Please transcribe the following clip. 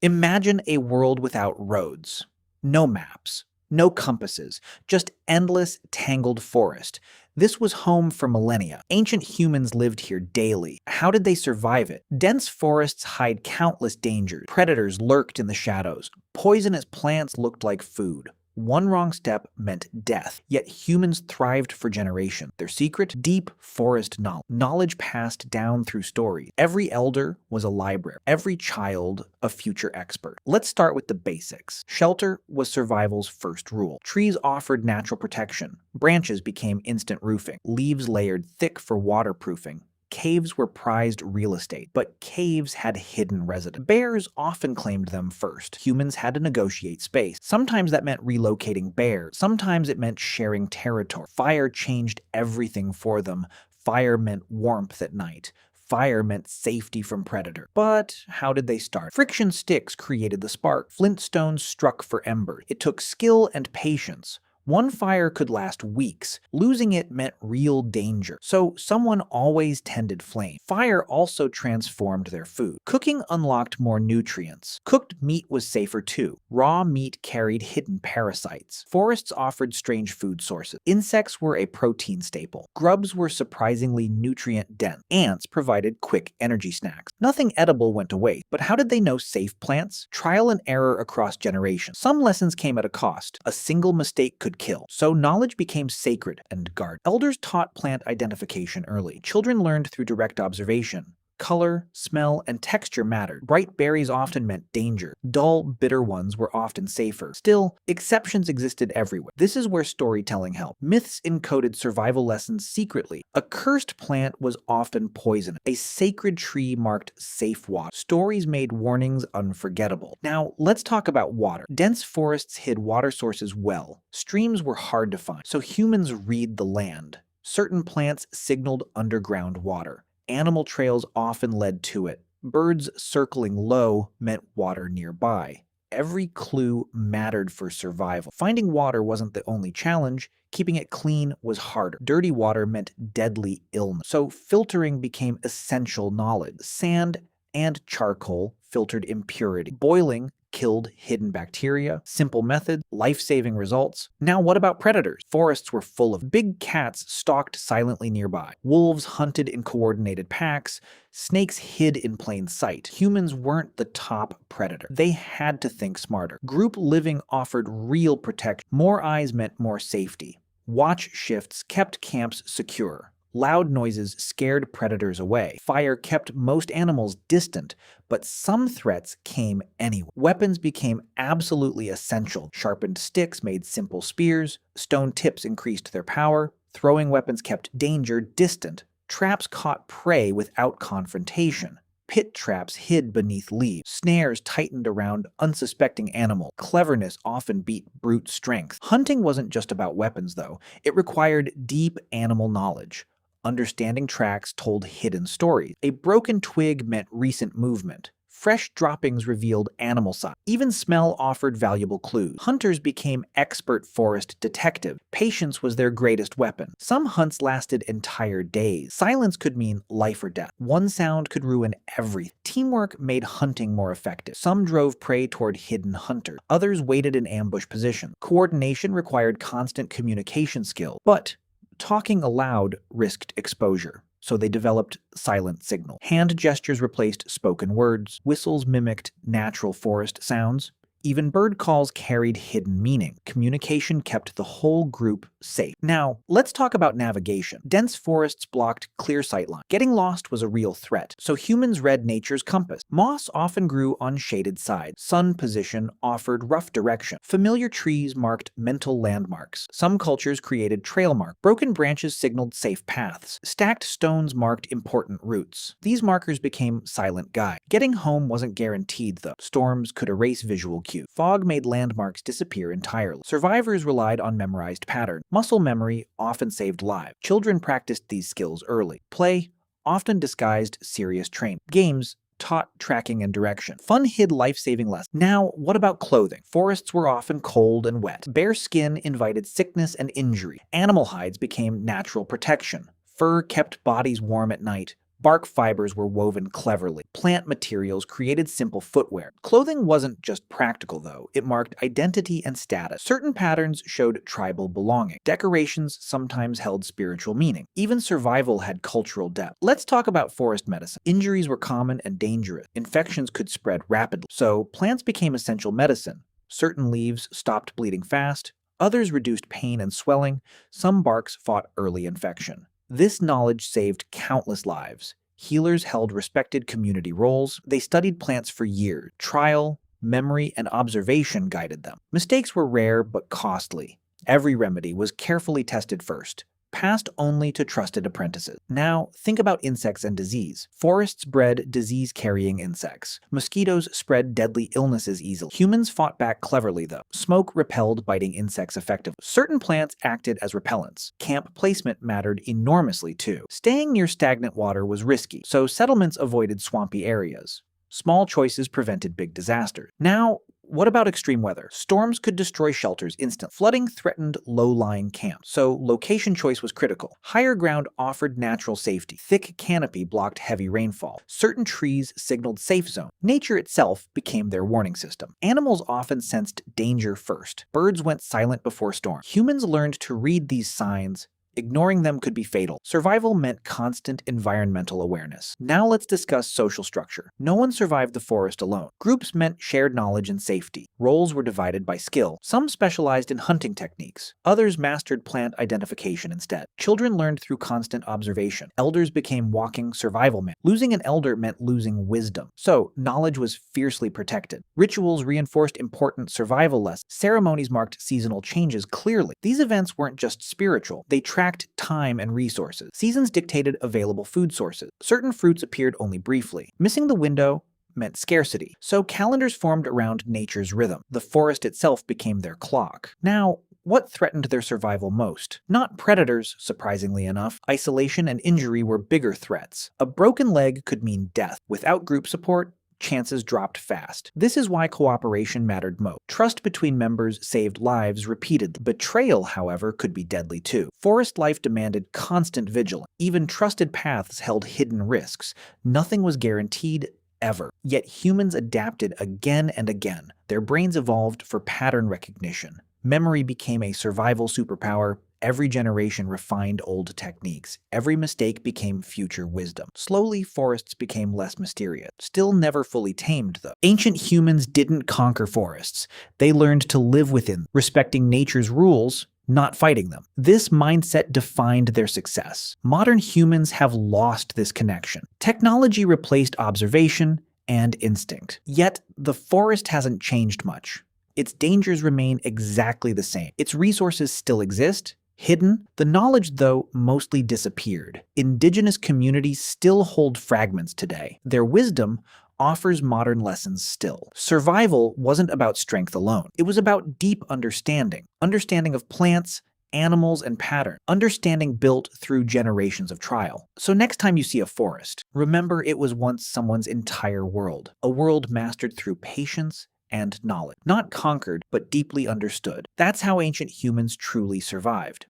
Imagine a world without roads, no maps, no compasses, just endless, tangled forest. This was home for millennia. Ancient humans lived here daily. How did they survive it? Dense forests hide countless dangers. Predators lurked in the shadows. Poisonous plants looked like food. One wrong step meant death, yet humans thrived for generations. Their secret? Deep forest knowledge. Knowledge passed down through stories. Every elder was a library, every child a future expert. Let's start with the basics. Shelter was survival's first rule. Trees offered natural protection. Branches became instant roofing. Leaves layered thick for waterproofing. Caves were prized real estate, but caves had hidden residents. Bears often claimed them first. Humans had to negotiate space. Sometimes that meant relocating bears. Sometimes it meant sharing territory. Fire changed everything for them. Fire meant warmth at night. Fire meant safety from predators. But how did they start? Friction sticks created the spark. Flintstones struck for embers. It took skill and patience. One fire could last weeks. Losing it meant real danger. So someone always tended flame. Fire also transformed their food. Cooking unlocked more nutrients. Cooked meat was safer too. Raw meat carried hidden parasites. Forests offered strange food sources. Insects were a protein staple. Grubs were surprisingly nutrient-dense. Ants provided quick energy snacks. Nothing edible went to waste. But how did they know safe plants? Trial and error across generations. Some lessons came at a cost. A single mistake could kill. So knowledge became sacred and guarded. Elders taught plant identification early. Children learned through direct observation. Color, smell, and texture mattered. Bright berries often meant danger. Dull, bitter ones were often safer. Still, exceptions existed everywhere. This is where storytelling helped. Myths encoded survival lessons secretly. A cursed plant was often poisonous. A sacred tree marked safe water. Stories made warnings unforgettable. Now, let's talk about water. Dense forests hid water sources well. Streams were hard to find, so humans read the land. Certain plants signaled underground water. Animal trails often led to it. Birds circling low meant water nearby. Every clue mattered for survival. Finding water wasn't the only challenge. Keeping it clean was harder. Dirty water meant deadly illness. So filtering became essential knowledge. Sand and charcoal filtered impurity. Boiling killed hidden bacteria. Simple method, life-saving results. Now what about predators? Forests were full of big cats stalked silently nearby. Wolves hunted in coordinated packs. Snakes hid in plain sight. Humans weren't the top predator. They had to think smarter. Group living offered real protection. More eyes meant more safety. Watch shifts kept camps secure. Loud noises scared predators away. Fire kept most animals distant, but some threats came anyway. Weapons became absolutely essential. Sharpened sticks made simple spears. Stone tips increased their power. Throwing weapons kept danger distant. Traps caught prey without confrontation. Pit traps hid beneath leaves. Snares tightened around unsuspecting animals. Cleverness often beat brute strength. Hunting wasn't just about weapons, though. It required deep animal knowledge. Understanding tracks told hidden stories. A broken twig meant recent movement. Fresh droppings revealed animal size. Even smell offered valuable clues. Hunters became expert forest detectives. Patience was their greatest weapon. Some hunts lasted entire days. Silence could mean life or death. One sound could ruin everything. Teamwork made hunting more effective. Some drove prey toward hidden hunters. Others waited in ambush positions. Coordination required constant communication skills. But talking aloud risked exposure, so they developed silent signals. Hand gestures replaced spoken words. Whistles mimicked natural forest sounds. Even bird calls carried hidden meaning. Communication kept the whole group safe. Now, let's talk about navigation. Dense forests blocked clear sight lines. Getting lost was a real threat, so humans read nature's compass. Moss often grew on shaded sides. Sun position offered rough direction. Familiar trees marked mental landmarks. Some cultures created trail marks. Broken branches signaled safe paths. Stacked stones marked important routes. These markers became silent guides. Getting home wasn't guaranteed, though. Storms could erase visual cues. Fog made landmarks disappear entirely. Survivors relied on memorized patterns. Muscle memory often saved lives. Children practiced these skills early. Play often disguised serious training. Games taught tracking and direction. Fun hid life-saving lessons. Now, what about clothing? Forests were often cold and wet. Bare skin invited sickness and injury. Animal hides became natural protection. Fur kept bodies warm at night. Bark fibers were woven cleverly. Plant materials created simple footwear. Clothing wasn't just practical, though. It marked identity and status. Certain patterns showed tribal belonging. Decorations sometimes held spiritual meaning. Even survival had cultural depth. Let's talk about forest medicine. Injuries were common and dangerous. Infections could spread rapidly. So plants became essential medicine. Certain leaves stopped bleeding fast. Others reduced pain and swelling. Some barks fought early infection. This knowledge saved countless lives. Healers held respected community roles. They studied plants for years. Trial, memory, and observation guided them. Mistakes were rare but costly. Every remedy was carefully tested first, passed only to trusted apprentices. Now, think about insects and disease. Forests bred disease-carrying insects. Mosquitoes spread deadly illnesses easily. Humans fought back cleverly, though. Smoke repelled biting insects effectively. Certain plants acted as repellents. Camp placement mattered enormously, too. Staying near stagnant water was risky, so settlements avoided swampy areas. Small choices prevented big disasters. Now, what about extreme weather? Storms could destroy shelters instantly. Flooding threatened low-lying camps, so location choice was critical. Higher ground offered natural safety. Thick canopy blocked heavy rainfall. Certain trees signaled safe zone. Nature itself became their warning system. Animals often sensed danger first. Birds went silent before storms. Humans learned to read these signs. Ignoring them could be fatal. Survival meant constant environmental awareness. Now let's discuss social structure. No one survived the forest alone. Groups meant shared knowledge and safety. Roles were divided by skill. Some specialized in hunting techniques. Others mastered plant identification instead. Children learned through constant observation. Elders became walking survival men. Losing an elder meant losing wisdom. So, knowledge was fiercely protected. Rituals reinforced important survival lessons. Ceremonies marked seasonal changes clearly. These events weren't just spiritual. They tracked time and resources. Seasons dictated available food sources. Certain fruits appeared only briefly. Missing the window meant scarcity, so calendars formed around nature's rhythm. The forest itself became their clock. Now, what threatened their survival most? Not predators, surprisingly enough. Isolation and injury were bigger threats. A broken leg could mean death. Without group support, chances dropped fast. This is why cooperation mattered most. Trust between members saved lives repeatedly. Betrayal, however, could be deadly too. Forest life demanded constant vigilance. Even trusted paths held hidden risks. Nothing was guaranteed ever. Yet humans adapted again and again. Their brains evolved for pattern recognition. Memory became a survival superpower. Every generation refined old techniques. Every mistake became future wisdom. Slowly, forests became less mysterious. Still never fully tamed, though. Ancient humans didn't conquer forests. They learned to live within, respecting nature's rules, not fighting them. This mindset defined their success. Modern humans have lost this connection. Technology replaced observation and instinct. Yet, the forest hasn't changed much. Its dangers remain exactly the same. Its resources still exist, hidden. The knowledge, though, mostly disappeared. Indigenous communities still hold fragments today. Their wisdom offers modern lessons still. Survival wasn't about strength alone. It was about deep understanding. Understanding of plants, animals, and patterns. Understanding built through generations of trial. So next time you see a forest, remember it was once someone's entire world. A world mastered through patience and knowledge. Not conquered, but deeply understood. That's how ancient humans truly survived.